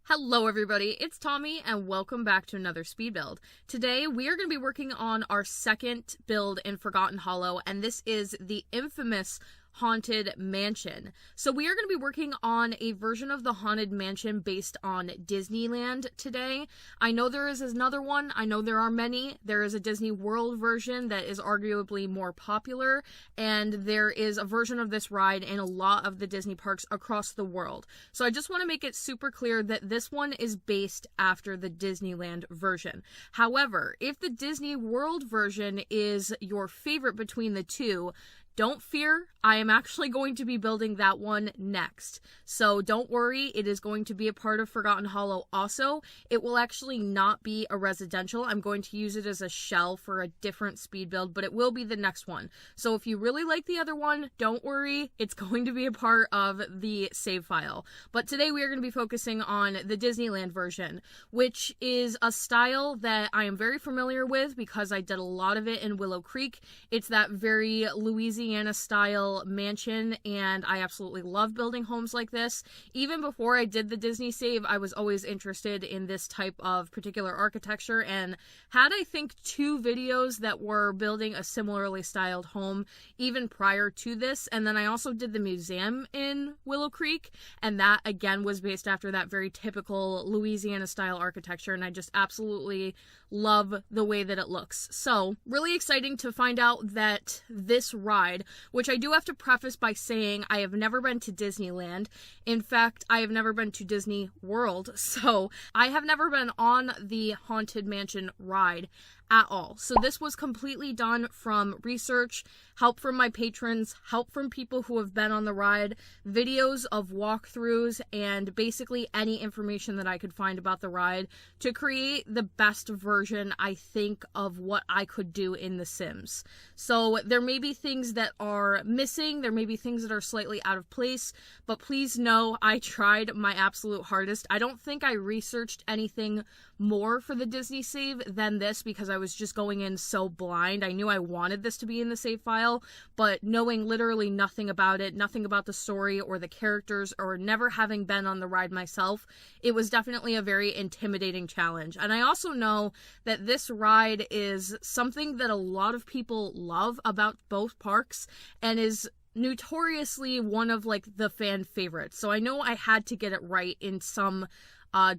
Hello everybody, it's Tommy and welcome back to another speed build. Today we are going to be working on our second build in Forgotten Hollow, and this is the infamous Haunted Mansion. So we are going to be working on a version of the Haunted Mansion based on Disneyland today. I know there is another one. I know there are many. There is a Disney World version that is arguably more popular, and there is a version of this ride in a lot of the Disney parks across the world. So I just want to make it super clear that this one is based after the Disneyland version. However, if the Disney World version is your favorite between the two, don't fear, I am actually going to be building that one next. So don't worry, it is going to be a part of Forgotten Hollow also. It will actually not be a residential. I'm going to use it as a shell for a different speed build, but it will be the next one. So if you really like the other one, don't worry, it's going to be a part of the save file. But today we are going to be focusing on the Disneyland version, which is a style that I am very familiar with because I did a lot of it in Willow Creek. It's that very Louisiana style mansion, and I absolutely love building homes like this. Even before I did the Disney save, I was always interested in this type of particular architecture and had, I think, 2 videos that were building a similarly styled home even prior to this. And then I also did the museum in Willow Creek, and that again was based after that very typical Louisiana style architecture, and I just absolutely love the way that it looks. So really exciting to find out that this ride, which I do have to preface by saying I have never been to Disneyland. In fact, I have never been to Disney World, so I have never been on the Haunted Mansion ride at all. So this was completely done from research, help from my patrons, help from people who have been on the ride, videos of walkthroughs, and basically any information that I could find about the ride to create the best version, I think, of what I could do in The Sims. So there may be things that are missing, there may be things that are slightly out of place, but please know I tried my absolute hardest. I don't think I researched anything more for the Disney save than this because I was just going in so blind. I knew I wanted this to be in the save file, but knowing literally nothing about it, nothing about the story or the characters, or never having been on the ride myself, it was definitely a very intimidating challenge. And I also know that this ride is something that a lot of people love about both parks and is notoriously one of the fan favorites. So I know I had to get it right in some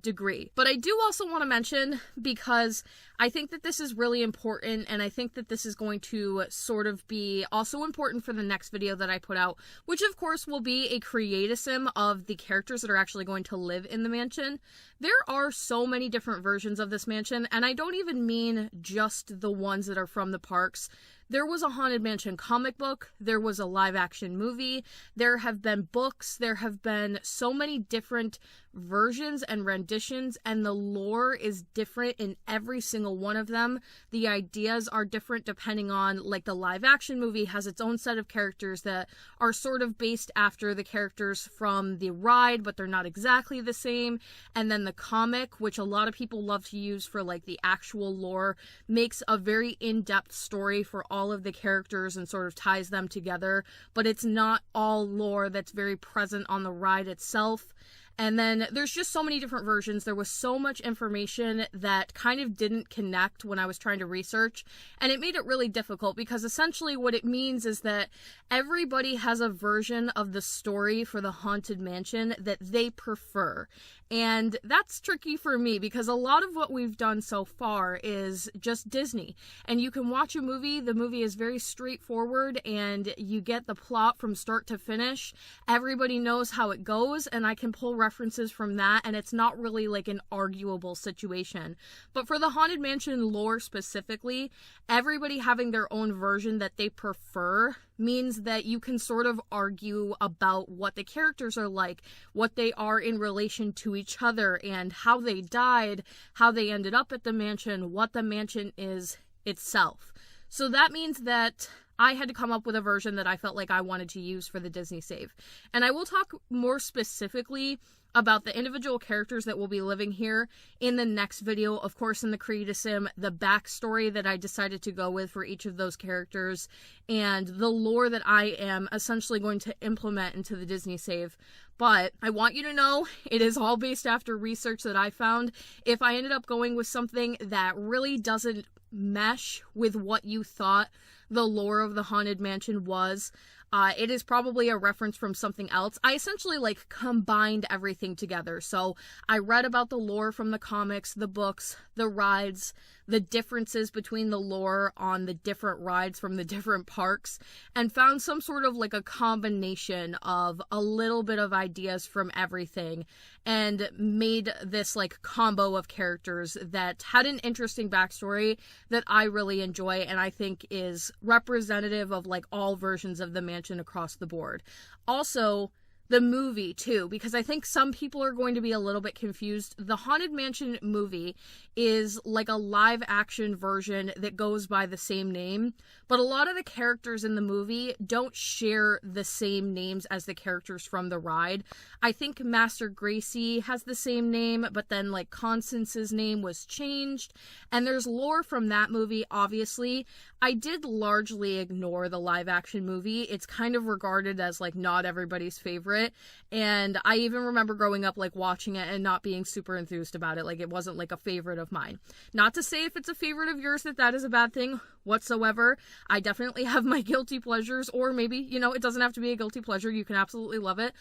degree. But I do also want to mention, because I think that this is really important, and I think that this is going to sort of be also important for the next video that I put out, which of course will be a create-a-sim of the characters that are actually going to live in the mansion. There are so many different versions of this mansion, and I don't even mean just the ones that are from the parks. There was a Haunted Mansion comic book, there was a live-action movie, there have been books, there have been so many different versions and renditions, and the lore is different in every single one of them. The ideas are different depending on, the live-action movie has its own set of characters that are sort of based after the characters from the ride, but they're not exactly the same. And then the comic, which a lot of people love to use for the actual lore, makes a very in-depth story for all of the characters and sort of ties them together, but it's not all lore that's very present on the ride itself. And then there's just so many different versions. There was so much information that kind of didn't connect when I was trying to research, and it made it really difficult because essentially what it means is that everybody has a version of the story for the Haunted Mansion that they prefer. And that's tricky for me because a lot of what we've done so far is just Disney. And you can watch a movie, the movie is very straightforward, and you get the plot from start to finish. Everybody knows how it goes, and I can pull references from that, and it's not really an arguable situation. But for the Haunted Mansion lore specifically, everybody having their own version that they prefer means that you can sort of argue about what the characters are like, what they are in relation to each other, and how they died, how they ended up at the mansion, what the mansion is itself. So that means that I had to come up with a version that I felt like I wanted to use for the Disney save. And I will talk more specifically about the individual characters that will be living here in the next video. Of course, in the Create a Sim, the backstory that I decided to go with for each of those characters, and the lore that I am essentially going to implement into the Disney save. But I want you to know it is all based after research that I found. If I ended up going with something that really doesn't mesh with what you thought the lore of the Haunted Mansion was, it is probably a reference from something else. I essentially like combined everything together. So I read about the lore from the comics, the books, the rides, the differences between the lore on the different rides from the different parks, and found some sort of like a combination of a little bit of ideas from everything, and made this like combo of characters that had an interesting backstory that I really enjoy and I think is representative of like all versions of the mansion across the board. Also, the movie too, because I think some people are going to be a little bit confused. The Haunted Mansion movie is like a live action version that goes by the same name, but a lot of the characters in the movie don't share the same names as the characters from the ride. I think Master Gracie has the same name, but then like Constance's name was changed, and there's lore from that movie, obviously. I did largely ignore the live action movie. It's kind of regarded as like not everybody's favorite, and I even remember growing up like watching it and not being super enthused about it. Like it wasn't like a favorite of mine. Not to say if it's a favorite of yours that is a bad thing whatsoever. I definitely have my guilty pleasures, or maybe, you know, it doesn't have to be a guilty pleasure. You can absolutely love it.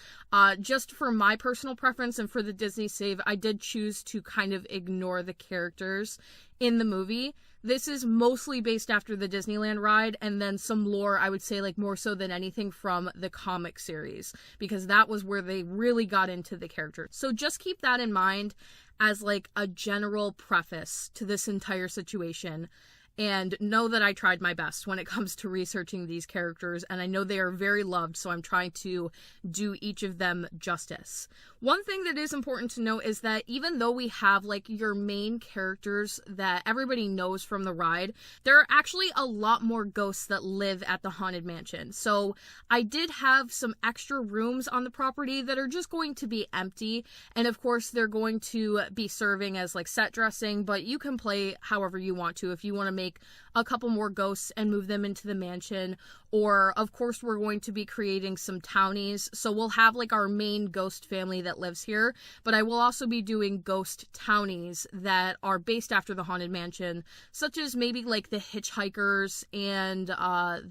Just for my personal preference and for the Disney save, I did choose to kind of ignore the characters in the movie. This is mostly based after the Disneyland ride, and then some lore, I would say, like more so than anything from the comic series, because that was where they really got into the characters. So just keep that in mind as like a general preface to this entire situation. And know that I tried my best when it comes to researching these characters, and I know they are very loved, so I'm trying to do each of them justice. One thing that is important to note is that even though we have like your main characters that everybody knows from the ride, there are actually a lot more ghosts that live at the Haunted Mansion. So I did have some extra rooms on the property that are just going to be empty, and of course they're going to be serving as like set dressing, but you can play however you want to. If you want to make a couple more ghosts and move them into the mansion, or of course we're going to be creating some townies, so we'll have like our main ghost family that lives here, but I will also be doing ghost townies that are based after the Haunted Mansion, such as maybe like the hitchhikers and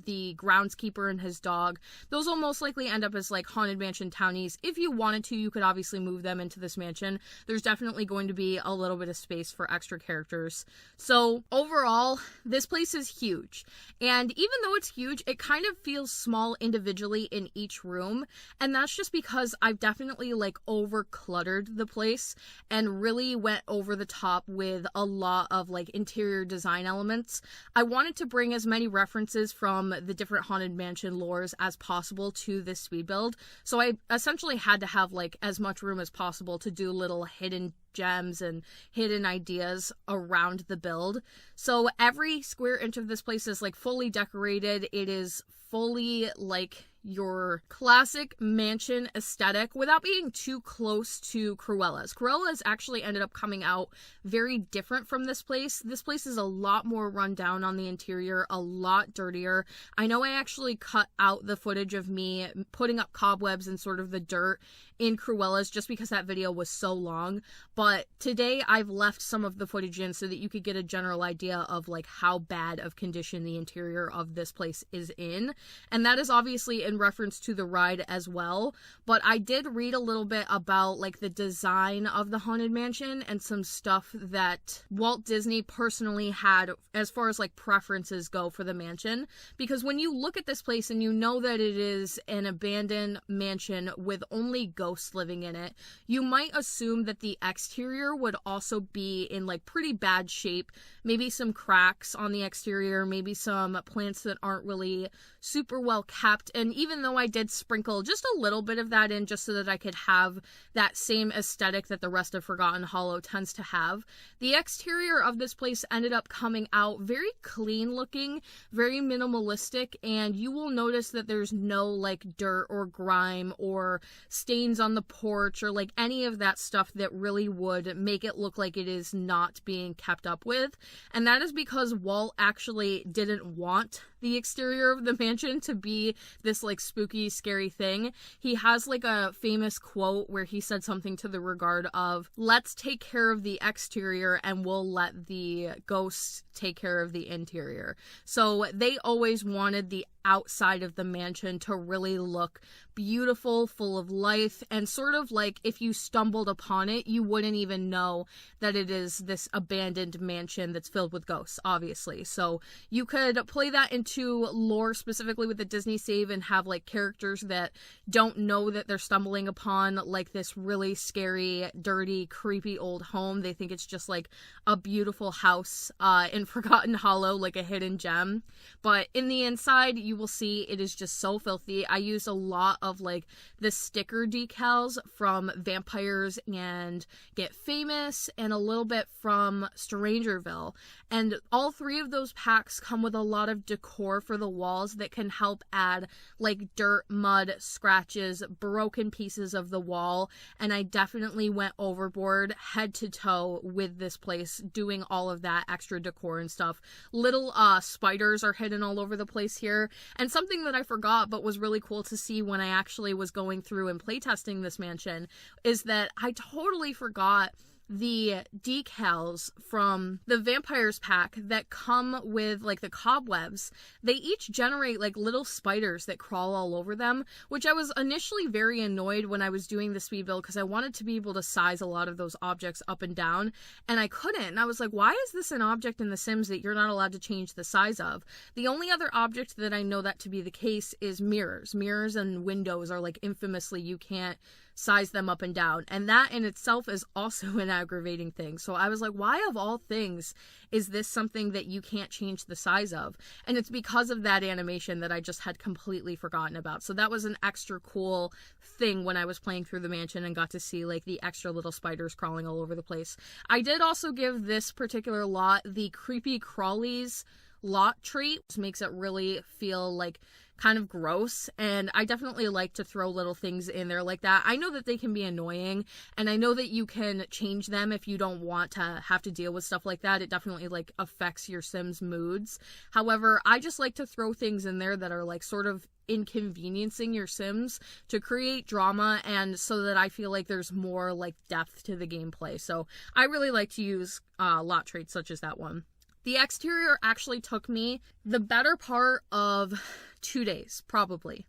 the groundskeeper and his dog. Those will most likely end up as like Haunted Mansion townies. If you wanted to, you could obviously move them into this mansion. There's definitely going to be a little bit of space for extra characters. So overall, this place is huge, and even though it's huge, it kind of feels small individually in each room, and that's just because I've definitely like over cluttered the place and really went over the top with a lot of like interior design elements. I wanted to bring as many references from the different Haunted Mansion lores as possible to this speed build, so I essentially had to have like as much room as possible to do little hidden gems and hidden ideas around the build. So every square inch of this place is like fully decorated. It is fully like your classic mansion aesthetic without being too close to Cruella's. Cruella's actually ended up coming out very different from this place. This place is a lot more run down on the interior, a lot dirtier. I know I actually cut out the footage of me putting up cobwebs and sort of the dirt in Cruella's just because that video was so long, but today I've left some of the footage in so that you could get a general idea of like how bad of condition the interior of this place is in, and that is obviously in reference to the ride as well. But I did read a little bit about like the design of the Haunted Mansion and some stuff that Walt Disney personally had as far as like preferences go for the mansion, because when you look at this place and you know that it is an abandoned mansion with only ghosts living in it, you might assume that the exterior would also be in like pretty bad shape, maybe some cracks on the exterior, maybe some plants that aren't really super well kept, and even even though I did sprinkle just a little bit of that in just so that I could have that same aesthetic that the rest of Forgotten Hollow tends to have. The exterior of this place ended up coming out very clean looking, very minimalistic, and you will notice that there's no like dirt or grime or stains on the porch or like any of that stuff that really would make it look like it is not being kept up with. And that is because Walt actually didn't want the exterior of the mansion to be this like spooky, scary thing. He has like a famous quote where he said something to the regard of, let's take care of the exterior and we'll let the ghosts take care of the interior. So they always wanted the outside of the mansion to really look beautiful, full of life, and sort of like if you stumbled upon it, you wouldn't even know that it is this abandoned mansion that's filled with ghosts, obviously. So you could play that into lore specifically with the Disney save and have like characters that don't know that they're stumbling upon like this really scary, dirty, creepy old home. They think it's just like a beautiful house in Forgotten Hollow, like a hidden gem. But in the inside, you will see it is just so filthy. I used a lot of like the sticker decals from Vampires and Get Famous and a little bit from Strangerville. And all three of those packs come with a lot of decor for the walls that can help add like dirt, mud, scratches, broken pieces of the wall. And I definitely went overboard head to toe with this place, doing all of that extra decor and stuff. Little spiders are hidden all over the place here. And something that I forgot but was really cool to see when I actually was going through and playtesting this mansion is that I totally forgot the decals from the Vampires pack that come with like the cobwebs. They each generate like little spiders that crawl all over them, which I was initially very annoyed when I was doing the speed build because I wanted to be able to size a lot of those objects up and down, and I couldn't. And I was like, why is this an object in The Sims that you're not allowed to change the size of? The only other object that I know that to be the case is mirrors. Mirrors and windows are like infamously you can't size them up and down, and that in itself is also an aggravating thing. So I was like, why of all things is this something that you can't change the size of? And it's because of that animation that I just had completely forgotten about. So that was an extra cool thing when I was playing through the mansion and got to see like the extra little spiders crawling all over the place. I did also give this particular lot the creepy crawlies lot trait, which makes it really feel like kind of gross, and I definitely like to throw little things in there like that. I know that they can be annoying, and I know that you can change them if you don't want to have to deal with stuff like that. It definitely like affects your Sims moods. However, I just like to throw things in there that are like sort of inconveniencing your Sims to create drama, and so that I feel like there's more like depth to the gameplay. So I really like to use lot traits such as that one. The exterior actually took me the better part of 2 days, probably.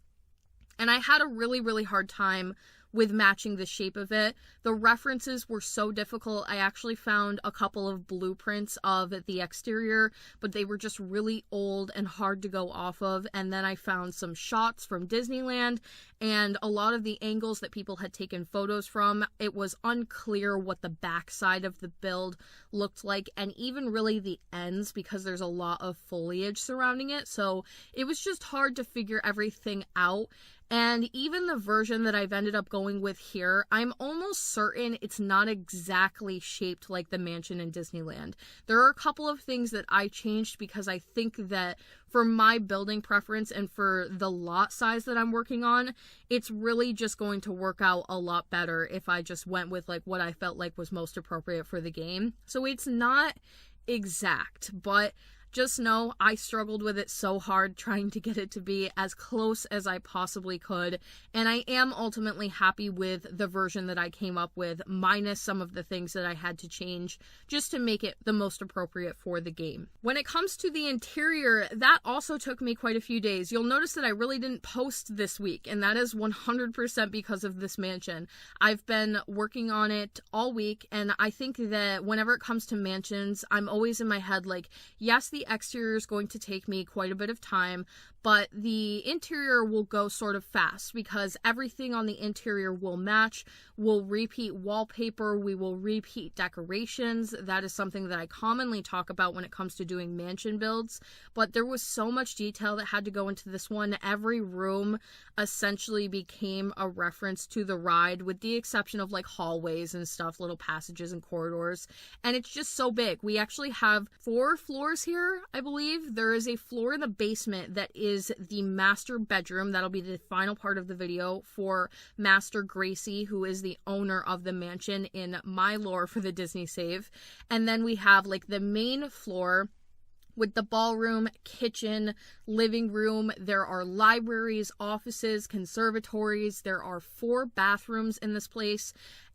And I had a really, really hard time with matching the shape of it. The references were so difficult. I actually found a couple of blueprints of the exterior, but they were just really old and hard to go off of. And then I found some shots from Disneyland and a lot of the angles that people had taken photos from. It was unclear what the backside of the build looked like, and even really the ends, because there's a lot of foliage surrounding it. So it was just hard to figure everything out. And even the version that I've ended up going with here, I'm almost certain it's not exactly shaped like the mansion in Disneyland. There are a couple of things that I changed because I think that for my building preference and for the lot size that I'm working on, it's really just going to work out a lot better if I just went with like what I felt like was most appropriate for the game. So it's not exact, but just know I struggled with it so hard trying to get it to be as close as I possibly could, and I am ultimately happy with the version that I came up with, minus some of the things that I had to change just to make it the most appropriate for the game. When it comes to the interior, that also took me quite a few days. You'll notice that I really didn't post this week, and that is 100% because of this mansion. I've been working on it all week, and I think that whenever it comes to mansions, I'm always in my head like, yes, the the exterior is going to take me quite a bit of time, but the interior will go sort of fast because everything on the interior will match. We'll repeat wallpaper, we will repeat decorations. That is something that I commonly talk about when it comes to doing mansion builds, but there was so much detail that had to go into this one. Every room essentially became a reference to the ride, with the exception of like hallways and stuff, little passages and corridors, and it's just so big. We actually have 4 floors here, I believe. There is a floor in the basement that is the master bedroom. That'll be the final part of the video for Master Gracie, who is the owner of the mansion in my lore for the Disney save. And then we have like the main floor with the ballroom, kitchen, living room. There are libraries, offices, conservatories. There are 4 bathrooms in this place.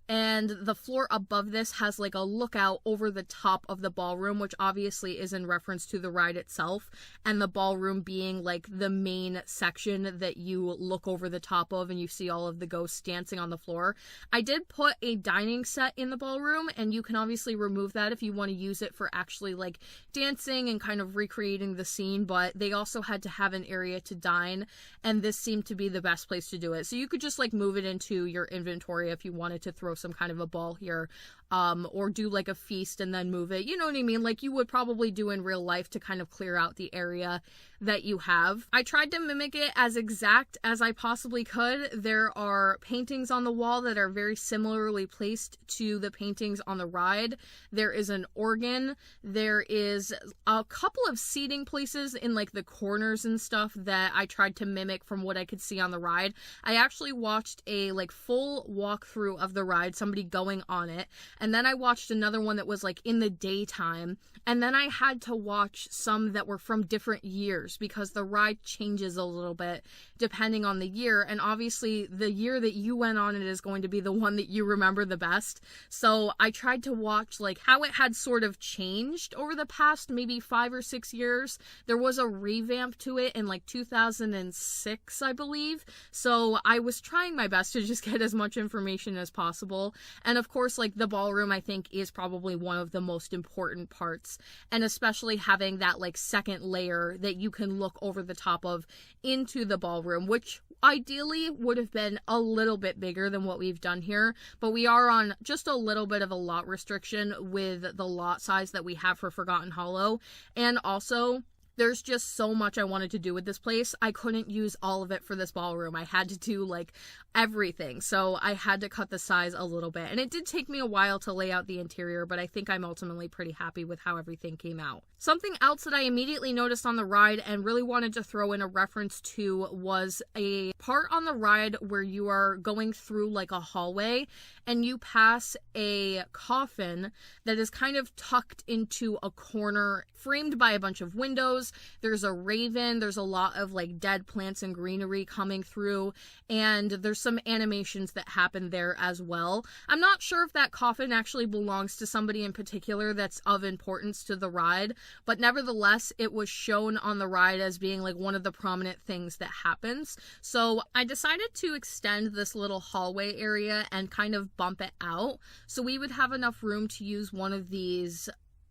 And the floor above this has like a lookout over the top of the ballroom, which obviously is in reference to the ride itself, and the ballroom being like the main section that you look over the top of and you see all of the ghosts dancing on the floor. I did put a dining set in the ballroom, and you can obviously remove that if you want to use it for actually like dancing and kind of recreating the scene, but they also had to have an area to dine, and this seemed to be the best place to do it. So you could just like move it into your inventory if you wanted to throw some kind of a ball here, or do like a feast and then move it, you know what I mean, like you would probably do in real life to kind of clear out the area that you have. I tried to mimic it as exact as I possibly could. There are paintings on the wall that are very similarly placed to the paintings on the ride. There is an organ. There is a couple of seating places in like the corners and stuff that I tried to mimic from what I could see on the ride. I actually watched a like full walkthrough of the ride, somebody going on it, and then I watched another one that was like in the daytime, and then I had to watch some that were from different years because the ride changes a little bit depending on the year, and obviously the year that you went on it is going to be the one that you remember the best. So I tried to watch like how it had sort of changed over the past maybe 5 or 6 years. There was a revamp to it in like 2006, I believe. So I was trying my best to just get as much information as possible. And of course, like the ballroom, I think, is probably one of the most important parts, and especially having that like second layer that you can look over the top of into the ballroom, which ideally would have been a little bit bigger than what we've done here, but we are on just a little bit of a lot restriction with the lot size that we have for Forgotten Hollow. And also, there's just so much I wanted to do with this place. I couldn't use all of it for this ballroom. I had to do like everything, so I had to cut the size a little bit, and it did take me a while to lay out the interior, but I think I'm ultimately pretty happy with how everything came out. Something else that I immediately noticed on the ride and really wanted to throw in a reference to was a part on the ride where you are going through like a hallway and you pass a coffin that is kind of tucked into a corner, framed by a bunch of windows. There's a raven, there's a lot of like dead plants and greenery coming through, and there's some animations that happen there as well. I'm not sure if that coffin actually belongs to somebody in particular that's of importance to the ride, but nevertheless, it was shown on the ride as being like one of the prominent things that happens. So I decided to extend this little hallway area and kind of bump it out, so we would have enough room to use one of these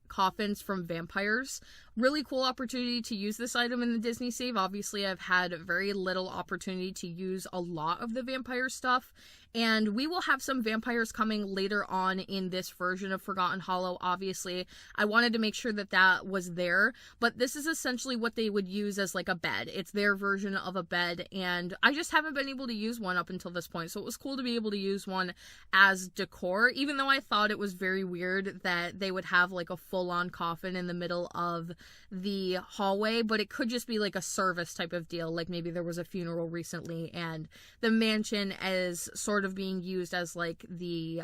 coffins from vampires. Really cool opportunity to use this item in the Disney save. Obviously, I've had very little opportunity to use a lot of the vampire stuff, and we will have some vampires coming later on in this version of Forgotten Hollow. Obviously, I wanted to make sure that that was there, but this is essentially what they would use as like a bed. It's their version of a bed, and I just haven't been able to use one up until this point, so it was cool to be able to use one as decor, even though I thought it was very weird that they would have like a full-on coffin in the middle of the hallway, but it could just be like a service type of deal, like maybe there was a funeral recently and the mansion is sort of being used as like the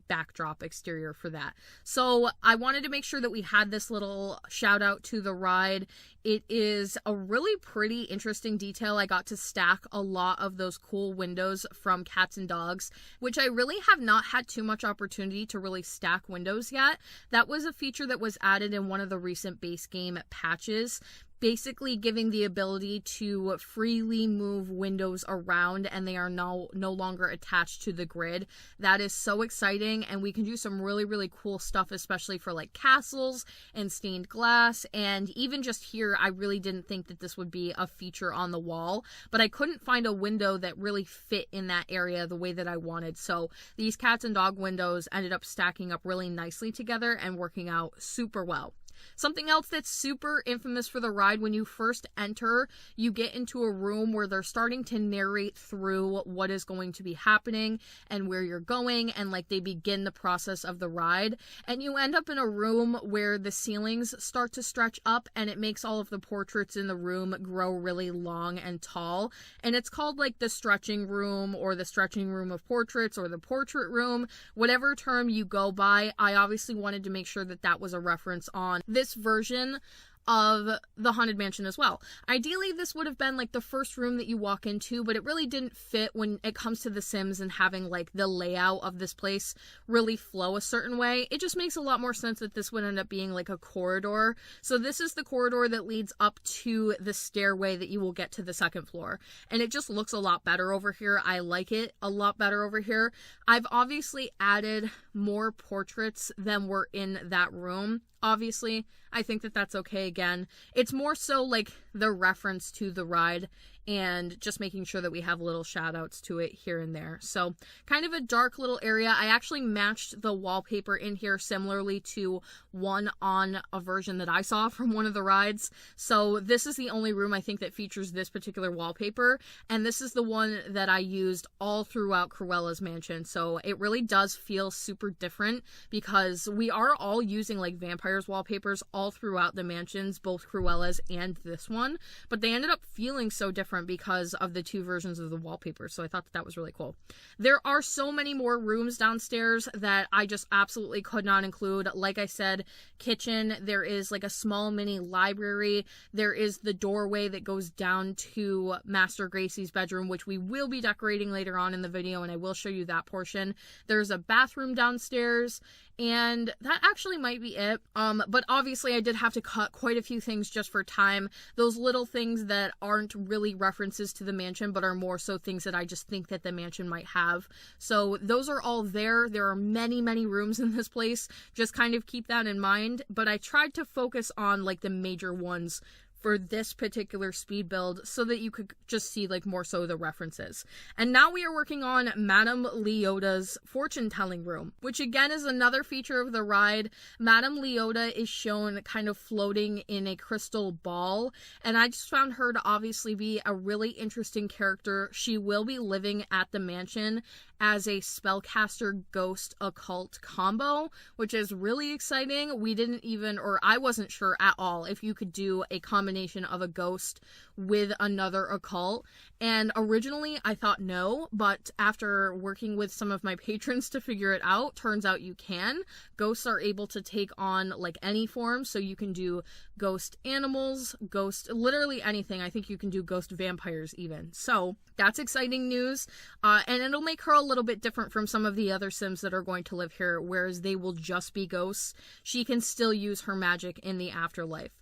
backdrop exterior for that. So I wanted to make sure that we had this little shout out to the ride. It is a really pretty interesting detail. I got to stack a lot of those cool windows from Cats and Dogs, which I really have not had too much opportunity to really stack windows yet. That was a feature that was added in one of the recent base game patches, basically giving the ability to freely move windows around, and they are no longer attached to the grid. That is so exciting, and we can do some really, really cool stuff, especially for like castles and stained glass. And even just here, I really didn't think that this would be a feature on the wall, but I couldn't find a window that really fit in that area the way that I wanted. So these cats and dog windows ended up stacking up really nicely together and working out super well. Something else that's super infamous for the ride: when you first enter, you get into a room where they're starting to narrate through what is going to be happening and where you're going, and like they begin the process of the ride, and you end up in a room where the ceilings start to stretch up, and it makes all of the portraits in the room grow really long and tall, and it's called like the stretching room, or the stretching room of portraits, or the portrait room, whatever term you go by. I obviously wanted to make sure that that was a reference on this version of the Haunted Mansion as well. Ideally, this would have been like the first room that you walk into, but it really didn't fit when it comes to The Sims and having like the layout of this place really flow a certain way. It just makes a lot more sense that this would end up being like a corridor. So this is the corridor that leads up to the stairway that you will get to the second floor. And it just looks a lot better over here. I like it a lot better over here. I've obviously added more portraits than were in that room. Obviously, I think that that's okay. Again, it's more so like the reference to the ride and just making sure that we have little shout outs to it here and there. So kind of a dark little area. I actually matched the wallpaper in here similarly to one on a version that I saw from one of the rides. So this is the only room I think that features this particular wallpaper, and this is the one that I used all throughout Cruella's mansion. So it really does feel super different because we are all using like vampires wallpapers all throughout the mansions, both Cruella's and this one, but they ended up feeling so different because of the two versions of the wallpaper. So I thought that was really cool. There are so many more rooms downstairs that I just absolutely could not include. Like I said, kitchen, there is like a small mini library, there is the doorway that goes down to Master Gracie's bedroom, which we will be decorating later on in the video, and I will show you that portion. There's a bathroom downstairs, and that actually might be it. But obviously I did have to cut quite a few things just for time. Those little things that aren't really references to the mansion, but are more so things that I just think that the mansion might have. So those are all there. There are many, many rooms in this place. Just kind of keep that in mind. But I tried to focus on like the major ones for this particular speed build so that you could just see like more so the references. And now we are working on Madame Leota's fortune telling room, which again is another feature of the ride. Madame Leota is shown kind of floating in a crystal ball, and I just found her to obviously be a really interesting character. She will be living at the mansion as a spellcaster ghost occult combo, which is really exciting. We didn't even, or I wasn't sure at all if you could do a combination of a ghost with another occult. And originally I thought no, but after working with some of my patrons to figure it out, turns out you can. Ghosts are able to take on like any form, so you can do ghost animals, ghost, literally anything. I think you can do ghost vampires even. So that's exciting news. And it'll make her a little bit different from some of the other Sims that are going to live here, whereas they will just be ghosts. She can still use her magic in the afterlife.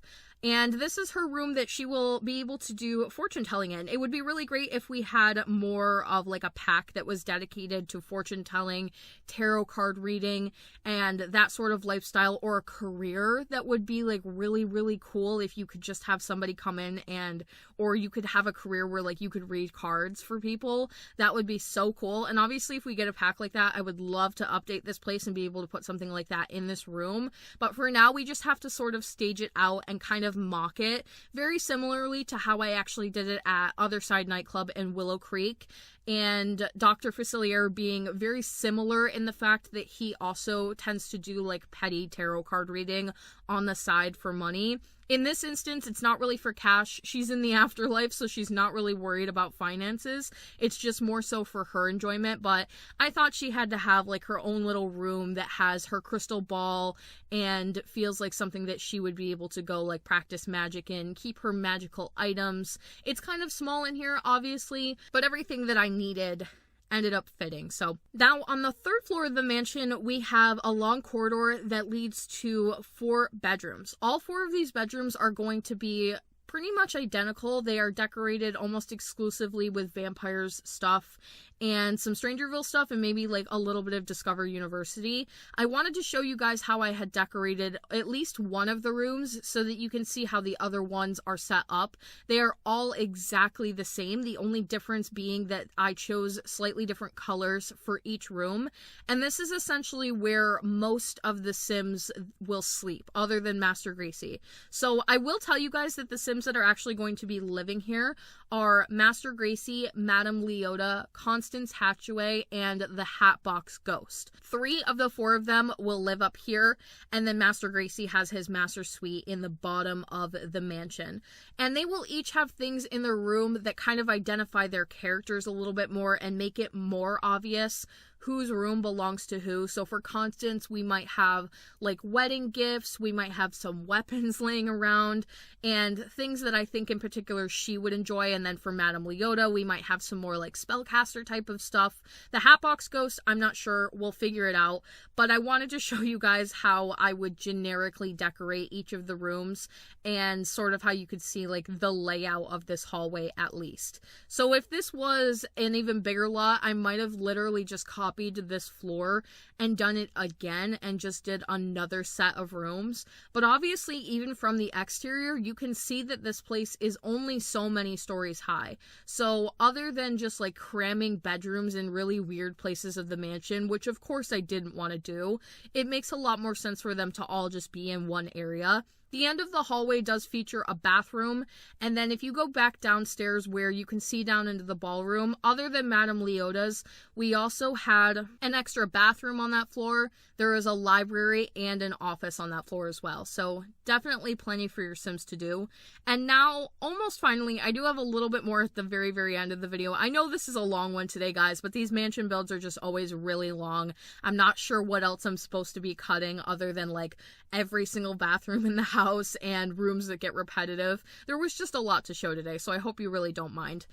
And this is her room that she will be able to do fortune telling in. It would be really great if we had more of like a pack that was dedicated to fortune telling, tarot card reading, and that sort of lifestyle, or a career that would be like really, really cool if you could just have somebody come in and, or you could have a career where like you could read cards for people. That would be so cool. And obviously if we get a pack like that, I would love to update this place and be able to put something like that in this room. But for now, we just have to sort of stage it out and kind of mock it very similarly to how I actually did it at Other Side Nightclub in Willow Creek, and Dr. Facilier being very similar in the fact that he also tends to do like petty tarot card reading on the side for money. In this instance, it's not really for cash. She's in the afterlife, so she's not really worried about finances. It's just more so for her enjoyment. But I thought she had to have like her own little room that has her crystal ball and feels like something that she would be able to go like practice magic in, keep her magical items. It's kind of small in here, obviously, but everything that I needed ended up fitting. So now on the 3rd floor of the mansion, we have a long corridor that leads to 4 bedrooms. All 4 of these bedrooms are going to be pretty much identical. They are decorated almost exclusively with vampires stuff and some Strangerville stuff and maybe like a little bit of Discover University. I wanted to show you guys how I had decorated at least one of the rooms so that you can see how the other ones are set up. They are all exactly the same, the only difference being that I chose slightly different colors for each room. And this is essentially where most of the Sims will sleep, other than Master Gracie. So I will tell you guys that the Sims that are actually going to be living here are Master Gracie, Madame Leota, Constance Hatchaway, and the Hatbox Ghost. 3 of the 4 of them will live up here, and then Master Gracie has his master suite in the bottom of the mansion. And they will each have things in their room that kind of identify their characters a little bit more and make it more obvious whose room belongs to who. So for Constance, we might have like wedding gifts, we might have some weapons laying around, and things that I think in particular she would enjoy. And then for Madame Leota, we might have some more like spellcaster type of stuff. The Hatbox Ghost, I'm not sure, we'll figure it out, but I wanted to show you guys how I would generically decorate each of the rooms and sort of how you could see like the layout of this hallway at least. So if this was an even bigger lot, I might have literally just copied this floor and done it again and just did another set of rooms. But obviously, even from the exterior, you can see that this place is only so many stories high. So other than just like cramming bedrooms in really weird places of the mansion, which of course I didn't want to do, it makes a lot more sense for them to all just be in one area. The end of the hallway does feature a bathroom, and then if you go back downstairs where you can see down into the ballroom, other than Madame Leota's, we also had an extra bathroom on that floor. There is a library and an office on that floor as well, so definitely plenty for your Sims to do. And now, almost finally, I do have a little bit more at the very, very end of the video. I know this is a long one today, guys, but these mansion builds are just always really long. I'm not sure what else I'm supposed to be cutting other than like every single bathroom in the house and rooms that get repetitive. There was just a lot to show today, so I hope you really don't mind.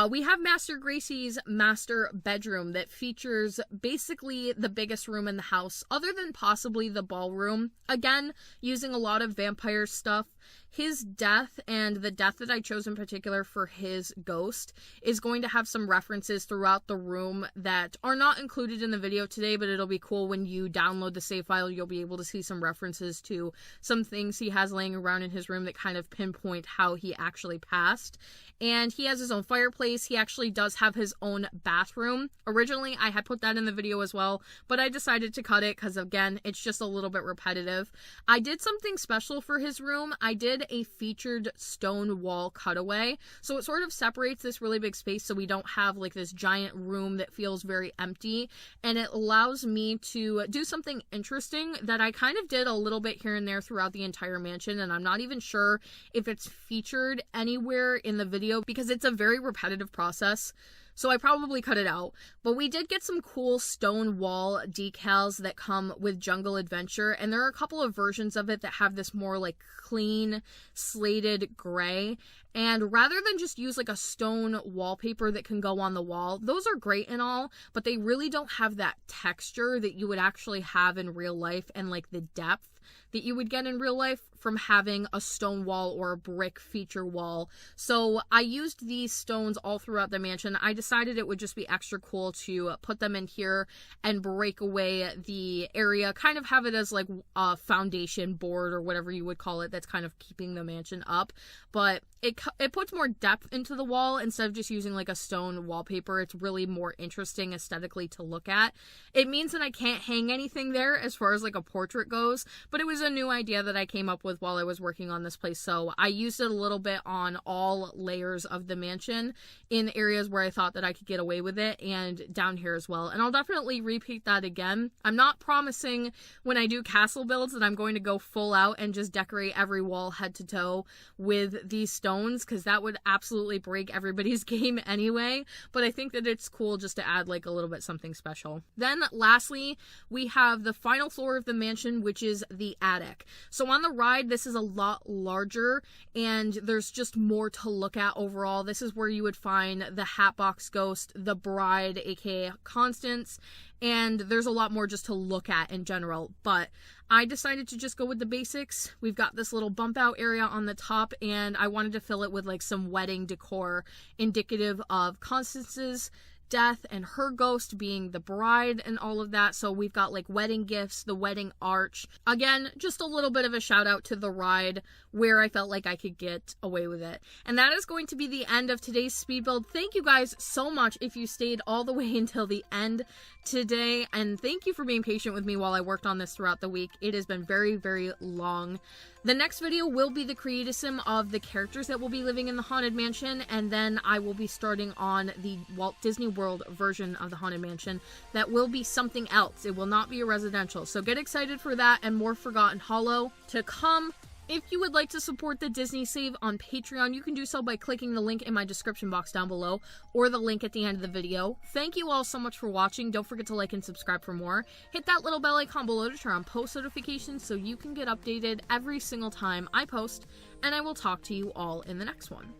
We have Master Gracie's master bedroom that features basically the biggest room in the house, other than possibly the ballroom. Again, using a lot of vampire stuff. His death, and the death that I chose in particular for his ghost, is going to have some references throughout the room that are not included in the video today, but it'll be cool when you download the save file. You'll be able to see some references to some things he has laying around in his room that kind of pinpoint how he actually passed. And he has his own fireplace. He actually does have his own bathroom. Originally, I had put that in the video as well, but I decided to cut it because, again, it's just a little bit repetitive. I did something special for his room. I did a featured stone wall cutaway. So it sort of separates this really big space so we don't have like this giant room that feels very empty. And it allows me to do something interesting that I kind of did a little bit here and there throughout the entire mansion. And I'm not even sure if it's featured anywhere in the video because it's a very repetitive process. So I probably cut it out. But we did get some cool stone wall decals that come with Jungle Adventure. And there are a couple of versions of it that have this more like clean slated gray. And rather than just use like a stone wallpaper that can go on the wall, those are great and all, but they really don't have that texture that you would actually have in real life and like the depth that you would get in real life from having a stone wall or a brick feature wall. So I used these stones all throughout the mansion. I decided it would just be extra cool to put them in here and break away the area, kind of have it as like a foundation board or whatever you would call it that's kind of keeping the mansion up. But it puts more depth into the wall instead of just using like a stone wallpaper. It's really more interesting aesthetically to look at. It means that I can't hang anything there as far as like a portrait goes, but it was a new idea that I came up with while I was working on this place. So I used it a little bit on all layers of the mansion in areas where I thought that I could get away with it and down here as well. And I'll definitely repeat that again. I'm not promising when I do castle builds that I'm going to go full out and just decorate every wall head to toe with these stones, because that would absolutely break everybody's game anyway. But I think that it's cool just to add like a little bit something special. Then lastly, we have the final floor of the mansion, which is the attic. attic. So on the ride, this is a lot larger and there's just more to look at overall. This is where you would find the Hatbox Ghost, the bride, aka Constance, and there's a lot more just to look at in general, but I decided to just go with the basics. We've got this little bump out area on the top, and I wanted to fill it with like some wedding decor indicative of Constance's death and her ghost being the bride and all of that. So we've got like wedding gifts, the wedding arch. Again, just a little bit of a shout out to the ride where I felt like I could get away with it. And that is going to be the end of today's speed build. Thank you guys so much if you stayed all the way until the end today, and thank you for being patient with me while I worked on this throughout the week. It has been very, very long. The next video will be the creatism of the characters that will be living in the Haunted Mansion, and then I will be starting on the Walt Disney World version of the Haunted Mansion. That will be something else. It will not be a residential. So get excited for that and more Forgotten Hollow to come. If you would like to support the Disney Save on Patreon, you can do so by clicking the link in my description box down below or the link at the end of the video. Thank you all so much for watching. Don't forget to like and subscribe for more. Hit that little bell icon below to turn on post notifications so you can get updated every single time I post, and I will talk to you all in the next one.